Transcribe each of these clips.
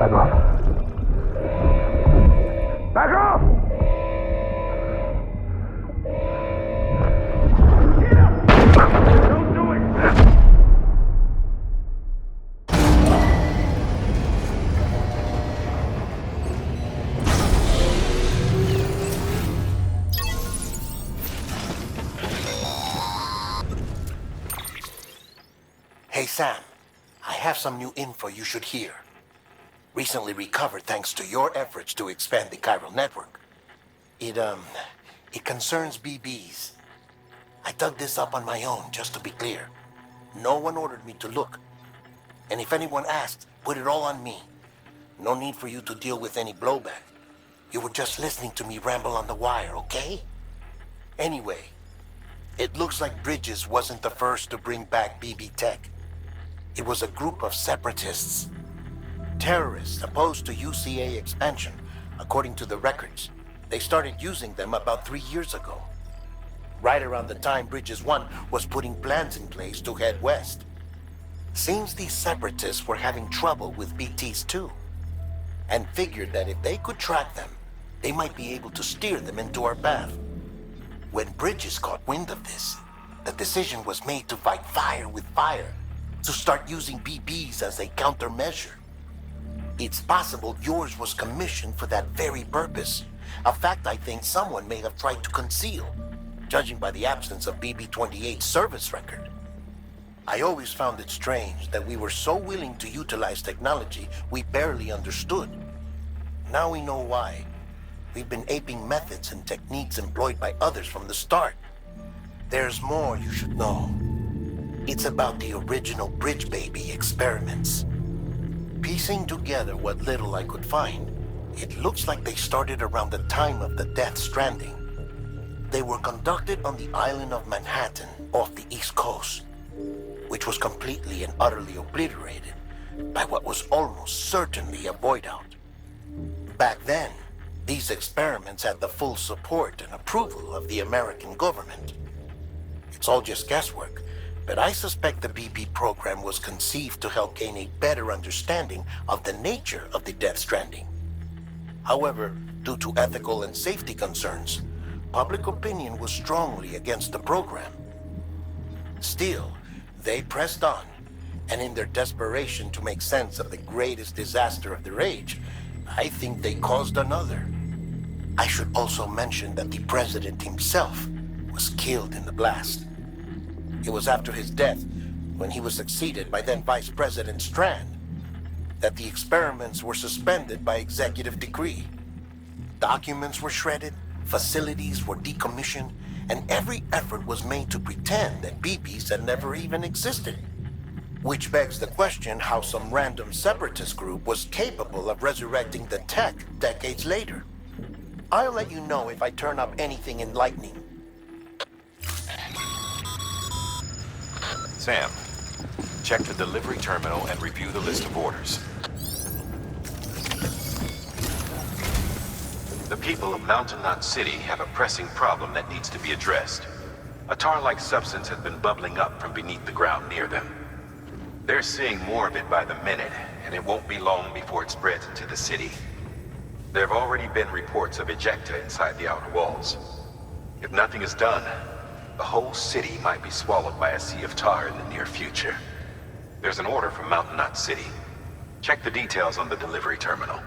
Back off. Back off! Get up! Don't do it! Hey Sam, I have some new info you should hear. Recently recovered thanks to your efforts to expand the chiral network. It concerns BBs. I dug this up on my own, just to be clear. No one ordered me to look. And if anyone asked, put it all on me. No need for you to deal with any blowback. You were just listening to me ramble on the wire, okay? Anyway, it looks like Bridges wasn't the first to bring back BB tech. It was a group of separatists. Terrorists opposed to UCA expansion, according to the records. They started using them about 3 years ago. Right around the time Bridges 1 was putting plans in place to head west. Seems these separatists were having trouble with BTs too, and figured that if they could track them, they might be able to steer them into our path. When Bridges caught wind of this, the decision was made to fight fire with fire, to start using BBs as a countermeasure. It's possible yours was commissioned for that very purpose, a fact I think someone may have tried to conceal, judging by the absence of BB-28's service record. I always found it strange that we were so willing to utilize technology we barely understood. Now we know why. We've been aping methods and techniques employed by others from the start. There's more you should know. It's about the original Bridge Baby experiments. Piecing together what little I could find, it looks like they started around the time of the Death Stranding. They were conducted on the island of Manhattan off the East Coast, which was completely and utterly obliterated by what was almost certainly a void-out. Back then, these experiments had the full support and approval of the American government. It's all just guesswork, but I suspect the BB program was conceived to help gain a better understanding of the nature of the Death Stranding. However, due to ethical and safety concerns, public opinion was strongly against the program. Still, they pressed on, and in their desperation to make sense of the greatest disaster of their age, I think they caused another. I should also mention that the president himself was killed in the blast. It was after his death, when he was succeeded by then Vice President Strand, that the experiments were suspended by executive decree. Documents were shredded, facilities were decommissioned, and every effort was made to pretend that BBs had never even existed. Which begs the question how some random separatist group was capable of resurrecting the tech decades later. I'll let you know if I turn up anything enlightening. Sam, check the delivery terminal and review the list of orders. The people of Mountain Knot City have a pressing problem that needs to be addressed. A tar-like substance has been bubbling up from beneath the ground near them. They're seeing more of it by the minute, and it won't be long before it spreads into the city. There have already been reports of ejecta inside the outer walls. If nothing is done, the whole city might be swallowed by a sea of tar in the near future. There's an order from Mountain Knot City. Check the details on the delivery terminal.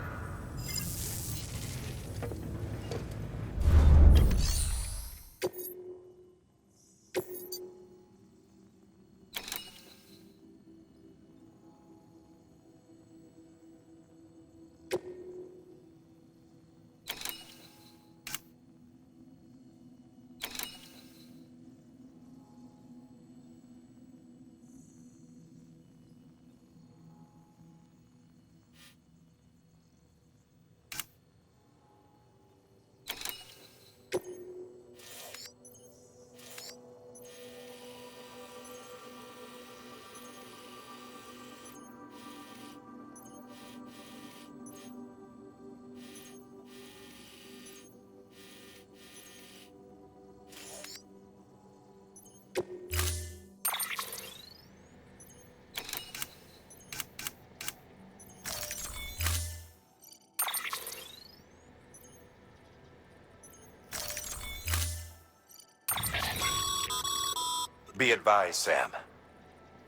Be advised, Sam.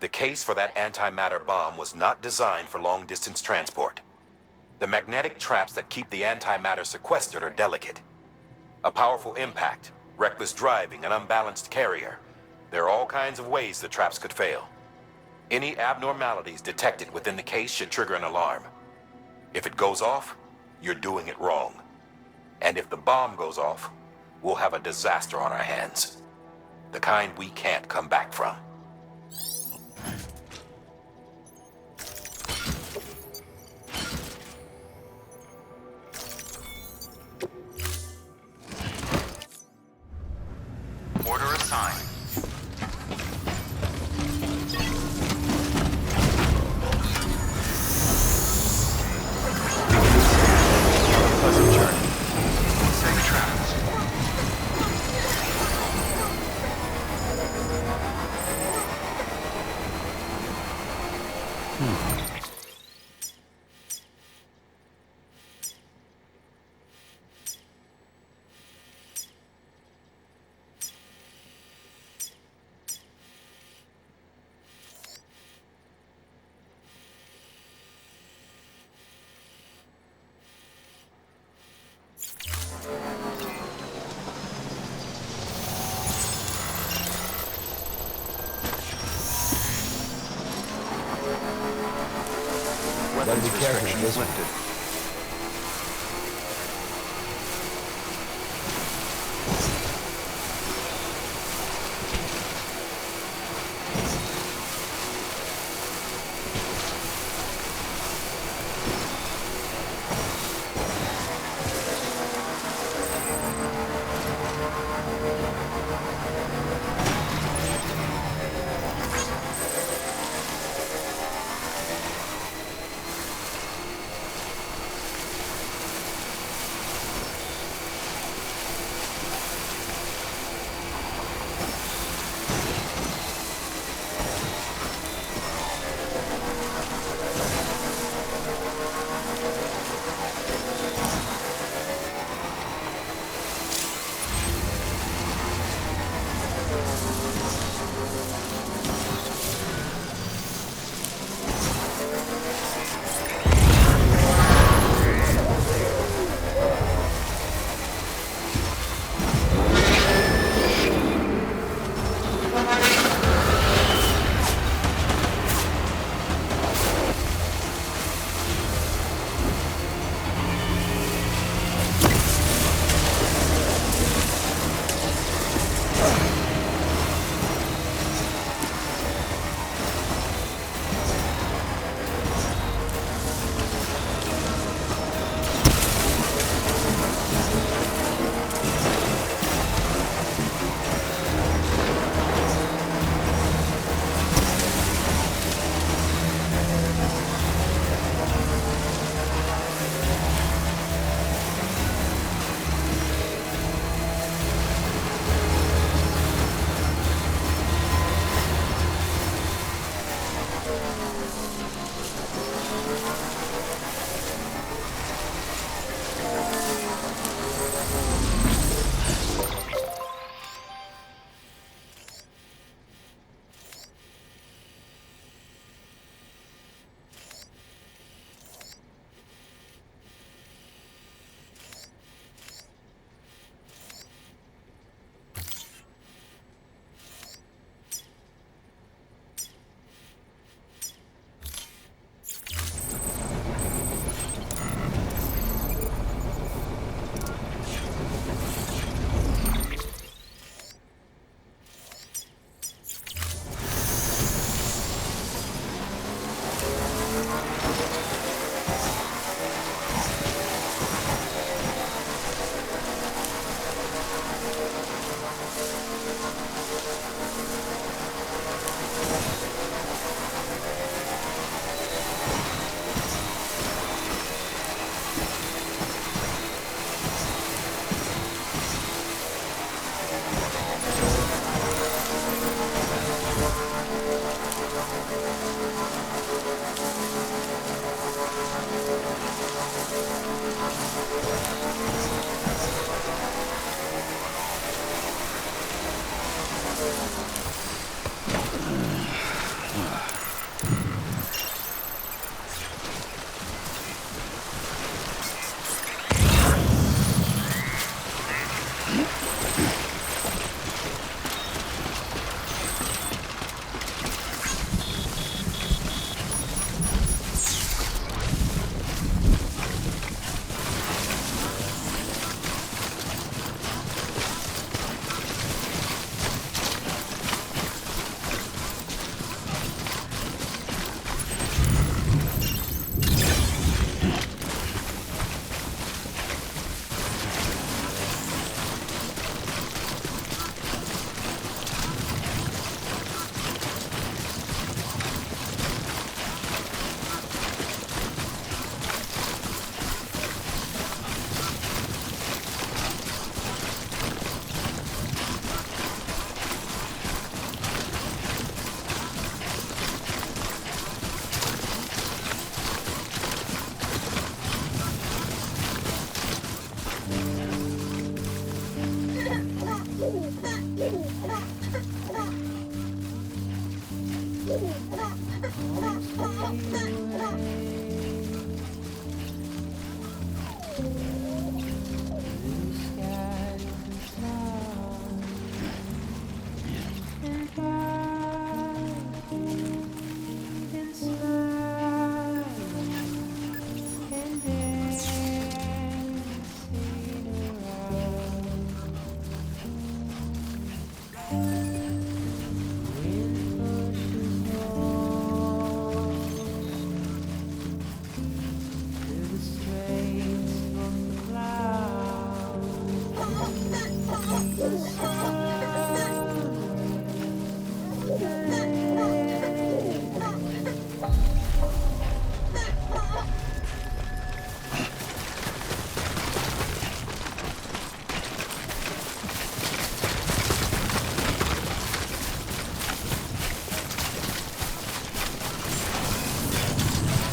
The case for that antimatter bomb was not designed for long-distance transport. The magnetic traps that keep the antimatter sequestered are delicate. A powerful impact, reckless driving, an unbalanced carrier. There are all kinds of ways the traps could fail. Any abnormalities detected within the case should trigger an alarm. If it goes off, you're doing it wrong. And if the bomb goes off, we'll have a disaster on our hands. The kind we can't come back from. Order assigned. Pleasant journey. Safe travels. Weapons restrictions lifted.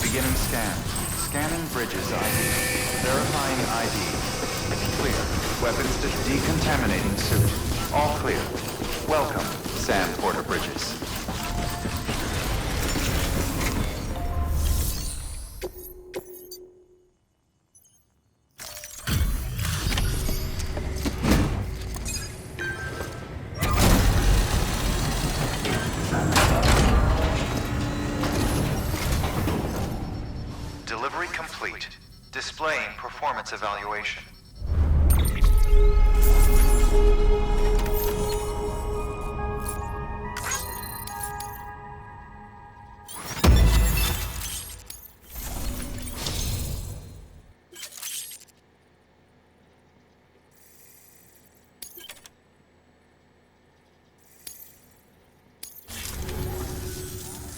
Beginning scan. Scanning bridges ID. Verifying ID. Clear. Weapons decontaminating suit. All clear. Welcome, Sam Porter Bridges. Delivery complete. Displaying performance evaluation.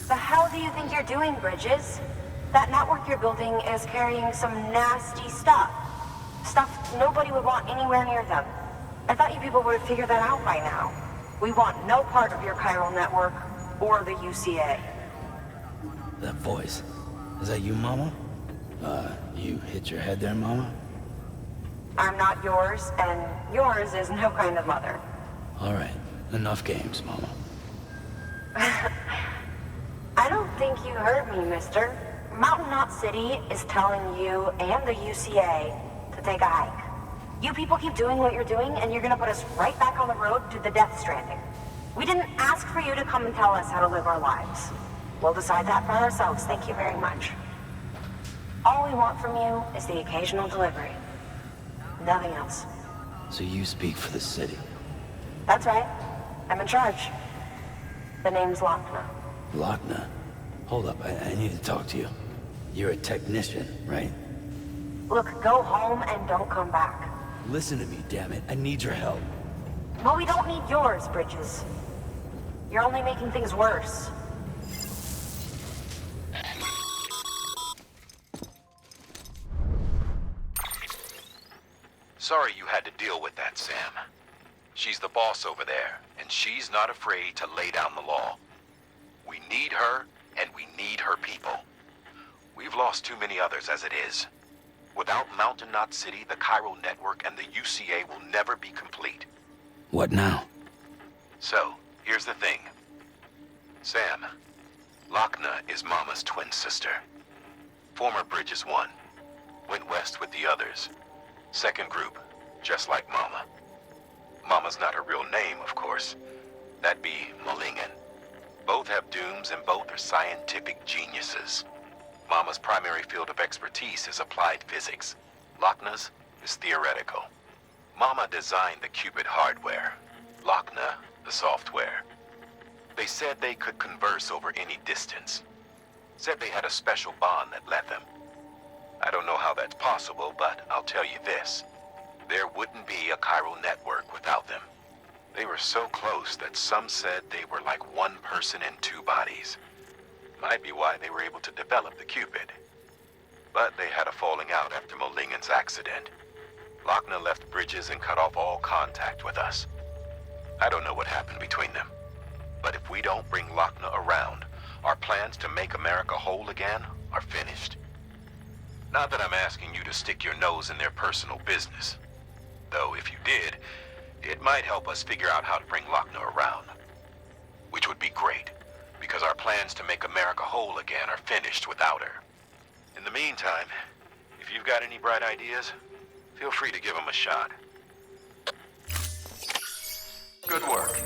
The hell do you think you're doing, Bridges? That network you're building is carrying some nasty stuff. Stuff nobody would want anywhere near them. I thought you people would have figured that out by now. We want no part of your chiral network or the UCA. That voice. Is that you, Mama? You hit your head there, Mama? I'm not yours, and yours is no kind of mother. All right. Enough games, Mama. I don't think you heard me, mister. Mountain Knot City is telling you and the UCA to take a hike. You people keep doing what you're doing, and you're gonna put us right back on the road to the death stranding. We didn't ask for you to come and tell us how to live our lives. We'll decide that for ourselves, thank you very much. All we want from you is the occasional delivery. Nothing else. So you speak for the city. That's right. I'm in charge. The name's Lochner. Lochner? Hold up, I need to talk to you. You're a technician, right? Look, go home and don't come back. Listen to me, damn it. I need your help. Well, we don't need yours, Bridges. You're only making things worse. Sorry you had to deal with that, Sam. She's the boss over there, and she's not afraid to lay down the law. We need her, and we need her people. We've lost too many others as it is. Without Mountain Knot City, the chiral network, and the UCA will never be complete. What now? So, here's the thing. Sam, Lochner is Mama's twin sister. Former Bridges 1. Went west with the others. Second group, just like Mama. Mama's not her real name, of course. That'd be Malingen. Both have dooms and both are scientific geniuses. Mama's primary field of expertise is applied physics. Lochner's is theoretical. Mama designed the qubit hardware. Lochner, the software. They said they could converse over any distance. Said they had a special bond that let them. I don't know how that's possible, but I'll tell you this. There wouldn't be a chiral network without them. They were so close that some said they were like one person in two bodies. Might be why they were able to develop the qubit. But they had a falling out after Molingen's accident. Lochner left Bridges and cut off all contact with us. I don't know what happened between them. But if we don't bring Lochner around, our plans to make America whole again are finished. Not that I'm asking you to stick your nose in their personal business. Though if you did, it might help us figure out how to bring Lochner around. Which would be great. because our plans to make America whole again are finished without her. In the meantime, if you've got any bright ideas, feel free to give them a shot. Good work.